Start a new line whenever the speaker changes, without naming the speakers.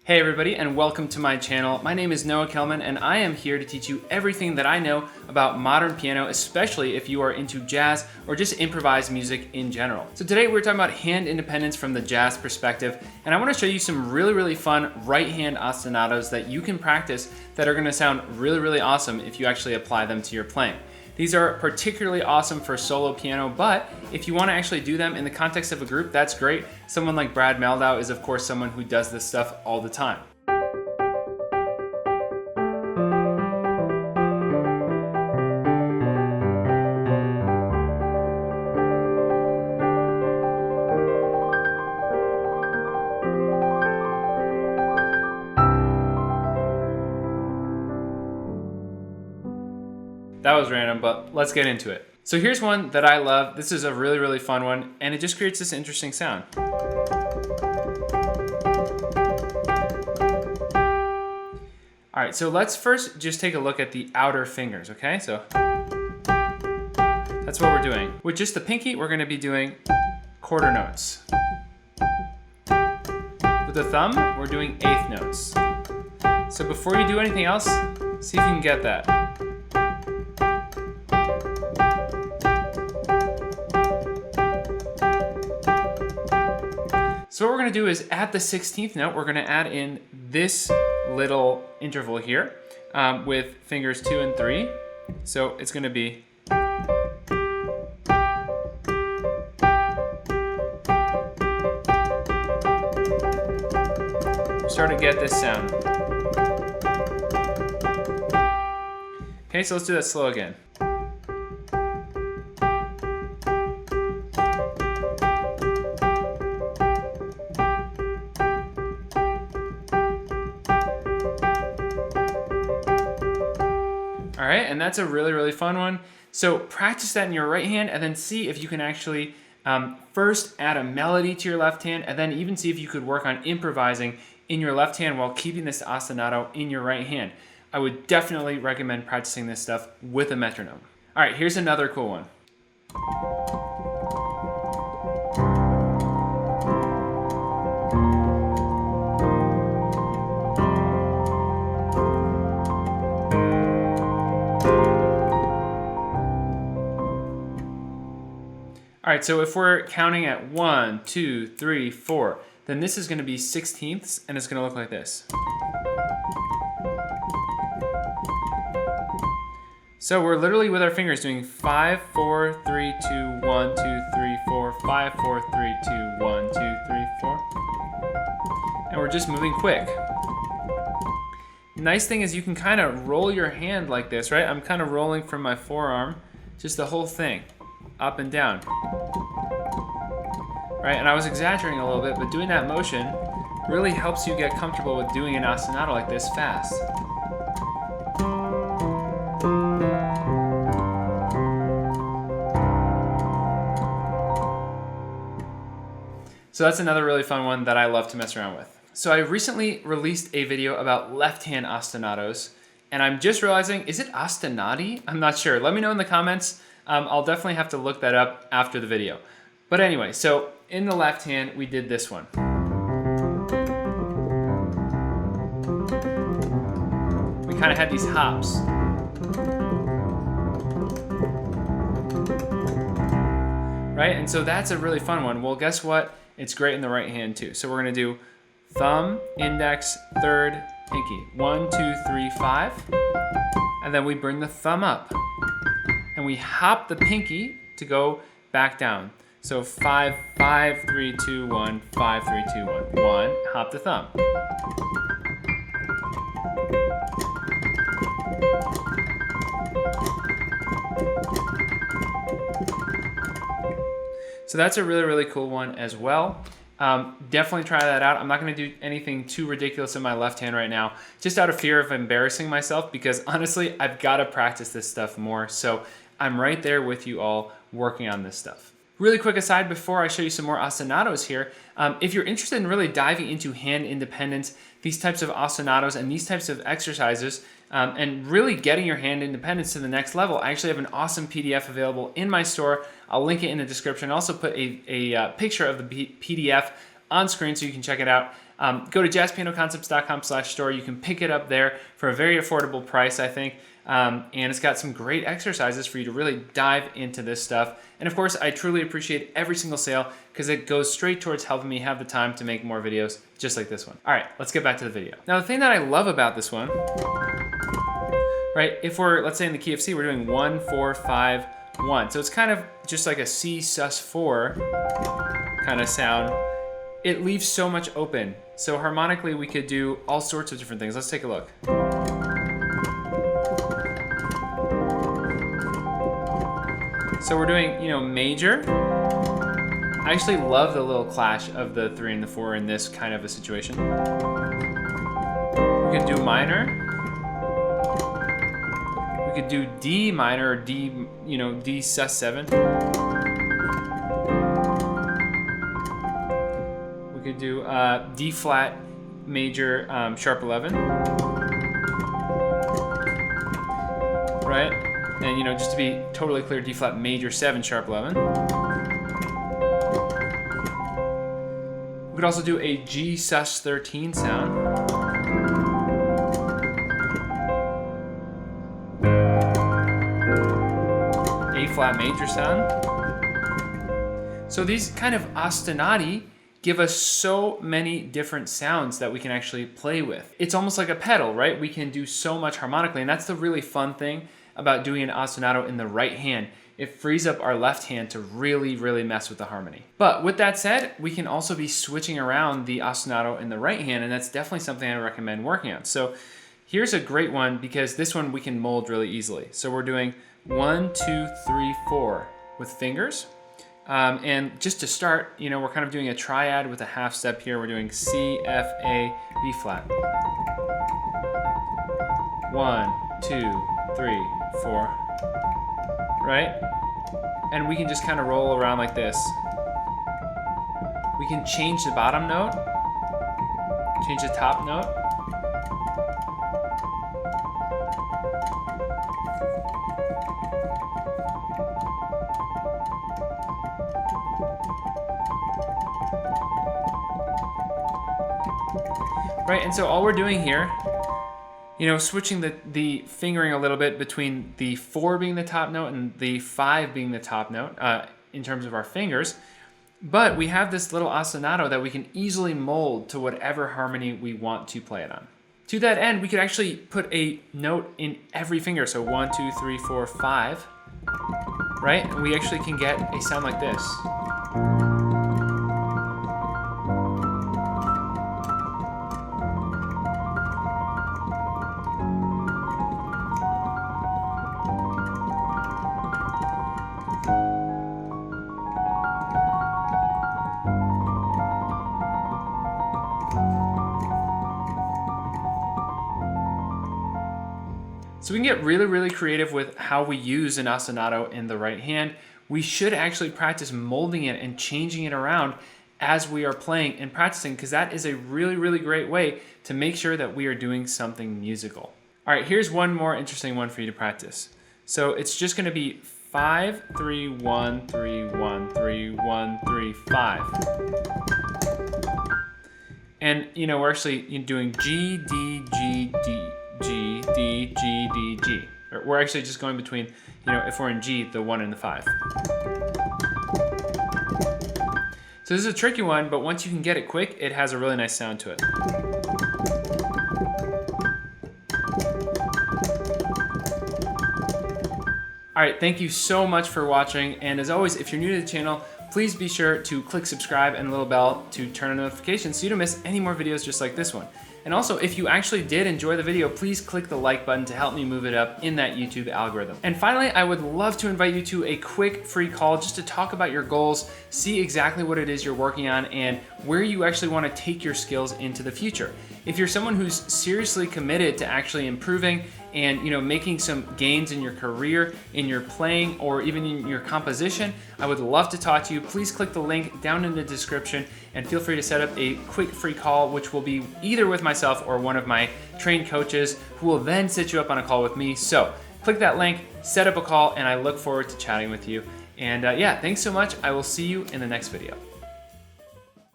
Hey everybody, and welcome to my channel. My name is Noah Kellman, and I am here to teach you everything that I know about modern piano, especially if you are into jazz or just improvised music in general. So today we're talking about hand independence from the jazz perspective, and I want to show you some really fun right hand ostinatos that you can practice that are going to sound really awesome if you actually apply them to your playing. These are particularly awesome for solo piano, but if you want to actually do them in the context of a group, that's great. Someone like Brad Meldau is of course someone who does this stuff all the time. That was random, but let's get into it. So here's one that I love. This is a really fun one, and it just creates this interesting sound. All right, so let's first just take a look at the outer fingers, okay? So that's what we're doing. With just the pinky, we're gonna be doing quarter notes. With the thumb, we're doing eighth notes. So before you do anything else, see if you can get that. So what we're gonna do is at the 16th note, we're gonna add in this little interval here with fingers 2 and 3. So it's gonna be start to get this sound. Okay, so let's do that slow again. All right, and that's a really fun one. So practice that in your right hand and then see if you can actually first add a melody to your left hand and then even see if you could work on improvising in your left hand while keeping this ostinato in your right hand. I would definitely recommend practicing this stuff with a metronome. All right, here's another cool one. All right, so if we're counting at 1, 2, 3, 4, then this is gonna be 16ths and it's gonna look like this. So we're literally with our fingers doing 5, 4, 3, 2, 1, 2, 3, 4, 5, 4, 3, 2, 1, 2, 3, 4. And we're just moving quick. Nice thing is you can kind of roll your hand like this, right? I'm kind of rolling from my forearm, just the whole thing, up and down. Right, and I was exaggerating a little bit, but doing that motion really helps you get comfortable with doing an ostinato like this fast. So that's another really fun one that I love to mess around with. So I recently released a video about left-hand ostinatos, and I'm just realizing, is it ostinati? I'm not sure. Let me know in the comments. I'll definitely have to look that up after the video. But anyway, so in the left hand, we did this one. We kind of had these hops. Right, and so that's a really fun one. Well, guess what? It's great in the right hand too. So we're gonna do thumb, index, third, pinky. 1, 2, 3, 5. And then we bring the thumb up. And we hop the pinky to go back down. So 5, 5, 3, 2, 1, 5, 3, 2, 1. 1, hop the thumb. So that's a really cool one as well. Definitely try that out. I'm not gonna do anything too ridiculous in my left hand right now, just out of fear of embarrassing myself, because honestly, I've gotta practice this stuff more. So I'm right there with you all working on this stuff. Really quick aside before I show you some more ostinatos here, if you're interested in really diving into hand independence, these types of ostinatos and these types of exercises, and really getting your hand independence to the next level, I actually have an awesome PDF available in my store. I'll link it in the description. I'll also put a picture of the PDF on screen so you can check it out. Go to jazzpianoconcepts.com/store. You can pick it up there for a very affordable price, I think. And it's got some great exercises for you to really dive into this stuff. And of course, I truly appreciate every single sale because it goes straight towards helping me have the time to make more videos just like this one. All right, let's get back to the video. Now, the thing that I love about this one, right, if we're, let's say in the key of C, we're doing 1, 4, 5, 1. So it's kind of just like a C sus4 kind of sound. It leaves so much open. So harmonically, we could do all sorts of different things. Let's take a look. So we're doing, major. I actually love the little clash of the 3 and the 4 in this kind of a situation. We could do minor. We could do D minor or D, D sus7. We could do D flat major sharp 11. Right? And just to be totally clear, D flat major 7 sharp 11. We could also do a G sus 13 sound. A flat major sound. So these kind of ostinati give us so many different sounds that we can actually play with. It's almost like a pedal, right? We can do so much harmonically, and that's the really fun thing about doing an ostinato in the right hand. It frees up our left hand to really, really mess with the harmony. But with that said, we can also be switching around the ostinato in the right hand, and that's definitely something I recommend working on. So here's a great one because this one we can mold really easily. So we're doing 1, 2, 3, 4 with fingers. And just to start, we're kind of doing a triad with a half step here. We're doing C, F, A, B flat. 1, 2, 3, 4, right? And we can just kind of roll around like this. We can change the bottom note, change the top note. Right, and so all we're doing here, switching the fingering a little bit between the 4 being the top note and the 5 being the top note in terms of our fingers. But we have this little ostinato that we can easily mold to whatever harmony we want to play it on. To that end, we could actually put a note in every finger. So 1, 2, 3, 4, 5, right? And we actually can get a sound like this. So we can get really, really creative with how we use an ostinato in the right hand. We should actually practice molding it and changing it around as we are playing and practicing, because that is a really, really great way to make sure that we are doing something musical. All right, here's one more interesting one for you to practice. So it's just gonna be 5, 3, 1, 3, 1, 3, 1, 3, 5. And we're actually doing G, D, G, D, G, D, G, D, G. We're actually just going between, if we're in G, the 1 and the 5. So this is a tricky one, but once you can get it quick, it has a really nice sound to it. All right, thank you so much for watching. And as always, if you're new to the channel, please be sure to click subscribe and the little bell to turn on notifications so you don't miss any more videos just like this one. And also, if you actually did enjoy the video, please click the like button to help me move it up in that YouTube algorithm. And finally, I would love to invite you to a quick free call just to talk about your goals, see exactly what it is you're working on, and where you actually want to take your skills into the future. If you're someone who's seriously committed to actually improving and making some gains in your career, in your playing, or even in your composition, I would love to talk to you. Please click the link down in the description and feel free to set up a quick free call, which will be either with myself or one of my trained coaches who will then set you up on a call with me. So click that link, set up a call, and I look forward to chatting with you. And yeah, thanks so much. I will see you in the next video.